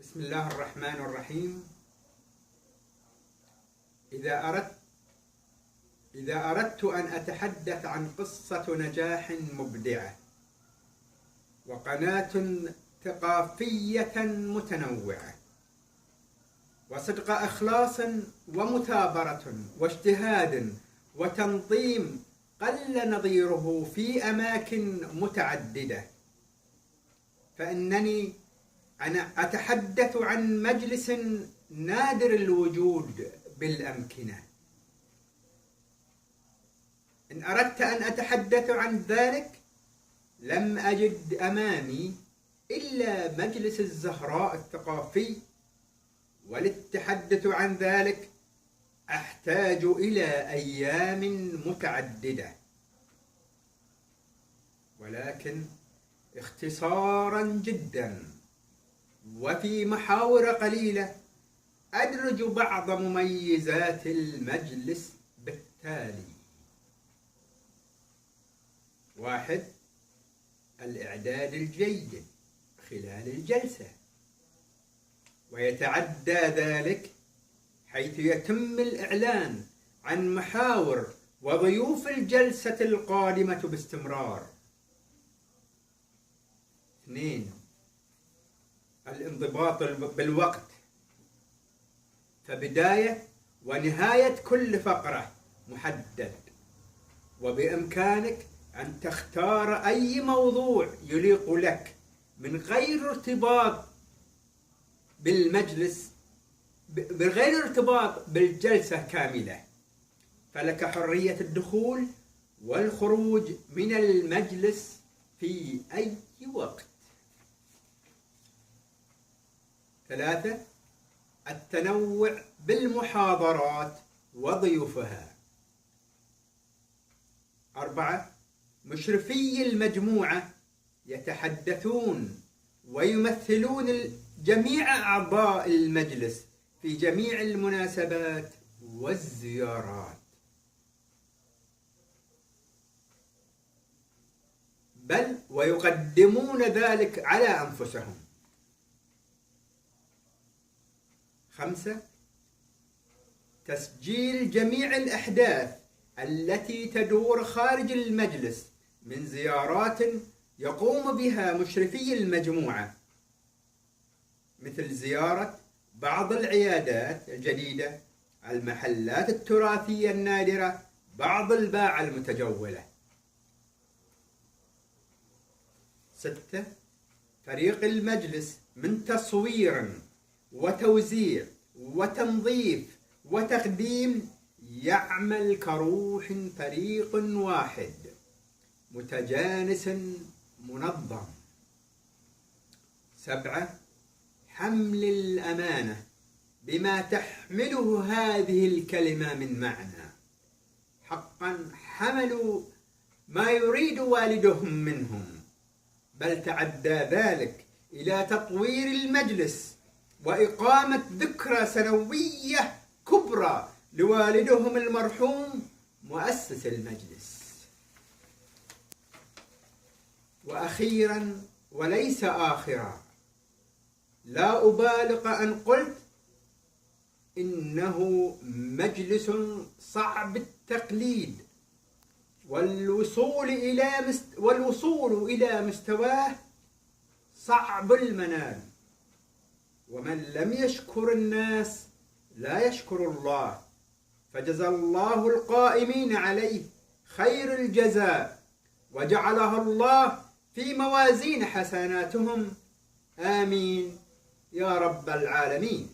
بسم الله الرحمن الرحيم. إذا أردت أن أتحدث عن قصة نجاح مبدعة وقناة ثقافية متنوعة وصدق إخلاص ومثابرة واجتهاد وتنظيم قل نظيره في أماكن متعددة، فإنني أنا أتحدث عن مجلس نادر الوجود بالأمكنة. إن أردت أن أتحدث عن ذلك لم أجد أمامي إلا مجلس الزهراء الثقافي، وللتحدث عن ذلك أحتاج إلى أيام متعددة، ولكن اختصارا جدا وفي محاور قليلة أدرج بعض مميزات المجلس بالتالي: 1. الإعداد الجيد خلال الجلسة، ويتعدى ذلك حيث يتم الإعلان عن محاور وضيوف الجلسة القادمة باستمرار. 2. الانضباط بالوقت، فبداية ونهاية كل فقرة محدد، وبإمكانك أن تختار أي موضوع يليق لك من غير ارتباط بالمجلس، بغير ارتباط بالجلسة كاملة، فلك حرية الدخول والخروج من المجلس في أي وقت. 3. التنوع بالمحاضرات وضيوفها. 4. مشرفي المجموعة يتحدثون ويمثلون جميع أعضاء المجلس في جميع المناسبات والزيارات، بل ويقدمون ذلك على أنفسهم. 5. تسجيل جميع الأحداث التي تدور خارج المجلس من زيارات يقوم بها مشرفي المجموعة، مثل زيارة بعض العيادات الجديدة، المحلات التراثية النادرة، بعض الباعة المتجولة. 6. فريق المجلس من تصوير وتوزيع وتنظيف وتقديم يعمل كروح فريق واحد متجانس منظم. 7. حمل الأمانة بما تحمله هذه الكلمة من معنى. حقا حملوا ما يريد والدهم منهم، بل تعدى ذلك إلى تطوير المجلس وإقامة ذكرى سنوية كبرى لوالدهم المرحوم مؤسس المجلس. وأخيرا وليس آخرا، لا أبالغ أن قلت إنه مجلس صعب التقليد، والوصول إلى مستواه صعب المنال، ومن لم يشكر الناس لا يشكر الله، فجزى الله القائمين عليه خير الجزاء، وجعلها الله في موازين حسناتهم، آمين يا رب العالمين.